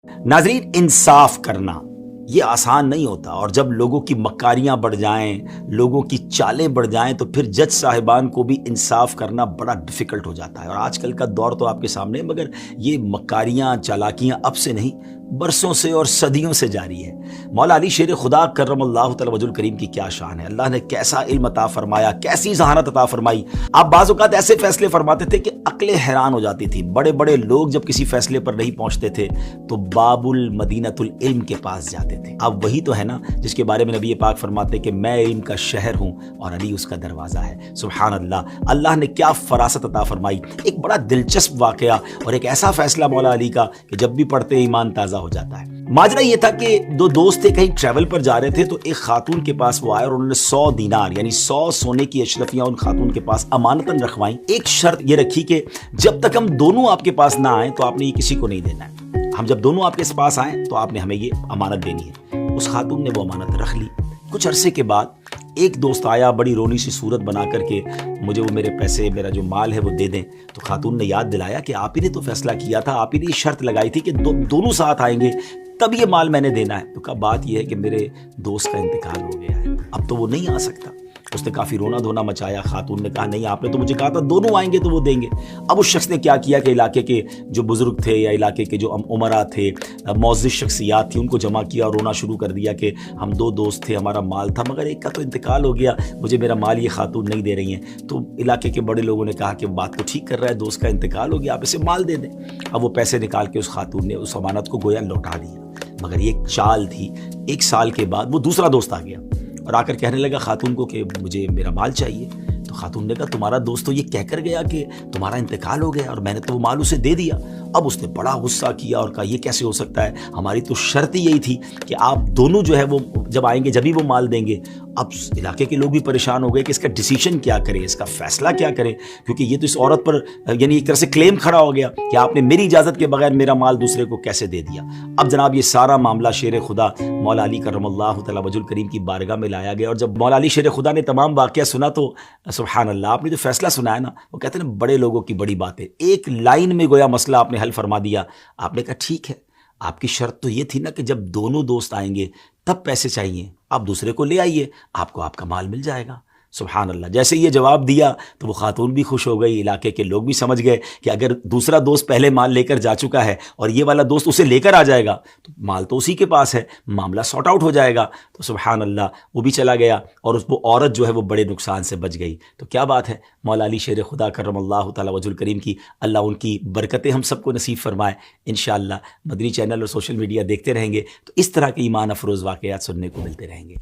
ناظرین، انصاف کرنا یہ آسان نہیں ہوتا، اور جب لوگوں کی مکاریاں بڑھ جائیں، لوگوں کی چالیں بڑھ جائیں، تو پھر جج صاحبان کو بھی انصاف کرنا بڑا ڈیفیکلٹ ہو جاتا ہے۔ اور آج کل کا دور تو آپ کے سامنے، مگر یہ مکاریاں چالاکیاں اب سے نہیں، برسوں سے اور صدیوں سے جاری ہے۔ مولا علی شیر خدا کرم اللہ تعالی وجہ الکریم کی کیا شان ہے، اللہ نے کیسا علم عطا فرمایا، کیسی ذہانت عطا فرمائی۔ آپ بعض اوقات ایسے فیصلے فرماتے تھے کہ عقلیں حیران ہو جاتی تھی۔ بڑے بڑے لوگ جب کسی فیصلے پر نہیں پہنچتے تھے تو باب المدینۃ العلم کے پاس جاتے تھے۔ اب وہی تو ہے نا جس کے بارے میں نبی پاک فرماتے کہ میں علم کا شہر ہوں اور علی اس کا دروازہ ہے۔ سبحان اللہ، اللہ نے کیا فراست عطا فرمائی۔ ایک بڑا دلچسپ واقعہ اور ایک ایسا فیصلہ مولا علی کا کہ جب بھی پڑھتے ایمان تازہ ہو جاتا ہے۔ ماجرا یہ تھا کہ دو دوست تھے، کہیں ٹریول پر جا رہے تھے، تو ایک خاتون کے پاس وہ آئے اور انہوں نے 100 دینار یعنی 100 سونے کی اشرفیاں ان خاتون کے پاس امانتاً رکھوائیں۔ ایک شرط یہ رکھی کہ جب تک ہم دونوں آپ کے پاس نہ آئیں تو آپ نے یہ کسی کو نہیں دینا ہے، ہم جب دونوں آپ کے پاس آئیں تو آپ نے ہمیں یہ امانت دینی ہے۔ اس خاتون نے وہ امانت رکھ لی۔ کچھ عرصے کے بعد ایک دوست آیا، بڑی رونی سی صورت بنا کر کے، مجھے وہ میرے پیسے، میرا جو مال ہے وہ دے دیں۔ تو خاتون نے یاد دلایا کہ آپ ہی نے تو فیصلہ کیا تھا، آپ ہی نے یہ شرط لگائی تھی کہ دونوں ساتھ آئیں گے تب یہ مال میں نے دینا ہے۔ تو کہا بات یہ ہے کہ میرے دوست کا انتقال ہو گیا ہے، اب تو وہ نہیں آ سکتا۔ اس نے کافی رونا دھونا مچایا۔ خاتون نے کہا نہیں، آپ نے تو مجھے کہا تھا دونوں آئیں گے تو وہ دیں گے۔ اب اس شخص نے کیا کیا کہ علاقے کے جو بزرگ تھے یا علاقے کے جو امراء تھے، معزز شخصیات تھیں، ان کو جمع کیا اور رونا شروع کر دیا کہ ہم دو دوست تھے، ہمارا مال تھا، مگر ایک کا تو انتقال ہو گیا، مجھے میرا مال یہ خاتون نہیں دے رہی ہیں۔ تو علاقے کے بڑے لوگوں نے کہا کہ بات کو ٹھیک کر رہا ہے، دوست کا انتقال ہو گیا، آپ اسے مال دے دیں۔ اب وہ پیسے نکال کے اس خاتون نے اس امانت کو گویا لوٹا دیا۔ مگر یہ چال تھی، 1 سال کے بعد وہ دوسرا دوست آ گیا اور آ کر کہنے لگا خاتون کو کہ مجھے میرا مال چاہیے۔ تو خاتون نے کہا تمہارا دوست تو یہ کہہ کر گیا کہ تمہارا انتقال ہو گیا اور میں نے تو وہ مال اسے دے دیا۔ اب اس نے بڑا غصہ کیا اور کہا یہ کیسے ہو سکتا ہے، ہماری تو شرط ہی یہی تھی کہ آپ دونوں جو ہے وہ جب آئیں گے جبھی وہ مال دیں گے۔ اب علاقے کے لوگ بھی پریشان ہو گئے کہ اس کا ڈیسیشن کیا کریں، اس کا فیصلہ کیا کریں، کیونکہ یہ تو اس عورت پر یعنی ایک طرح سے کلیم کھڑا ہو گیا کہ آپ نے میری اجازت کے بغیر میرا مال دوسرے کو کیسے دے دیا۔ اب جناب یہ سارا معاملہ شیر خدا مولا علی کرم اللہ تعالی وجہ الکریم کی بارگاہ میں لایا گیا، اور جب مولا علی شیر خدا نے تمام واقعہ سنا تو سبحان اللہ، آپ نے جو فیصلہ سنایا نا، وہ کہتے ہیں نا بڑے لوگوں کی بڑی باتیں، ایک لائن میں گویا مسئلہ آپ نے حل فرما دیا۔ آپ نے کہا ٹھیک ہے، آپ کی شرط تو یہ تھی نا کہ جب دونوں دوست آئیں گے تب پیسے چاہیے، آپ دوسرے کو لے آئیے، آپ کو آپ کا مال مل جائے گا۔ سبحان اللہ، جیسے یہ جواب دیا تو وہ خاتون بھی خوش ہو گئی، علاقے کے لوگ بھی سمجھ گئے کہ اگر دوسرا دوست پہلے مال لے کر جا چکا ہے اور یہ والا دوست اسے لے کر آ جائے گا تو مال تو اسی کے پاس ہے، معاملہ سارٹ آؤٹ ہو جائے گا۔ تو سبحان اللہ، وہ بھی چلا گیا اور وہ عورت جو ہے وہ بڑے نقصان سے بچ گئی۔ تو کیا بات ہے، مولا علی شیر خدا کرم اللہ تعالی وجہ الکریم کی اللہ ان کی برکتیں ہم سب کو نصیب فرمائے۔ انشاءاللہ مدنی چینل اور سوشل میڈیا دیکھتے رہیں گے تو اس طرح کے ایمان افروز واقعات سننے کو ملتے رہیں گے۔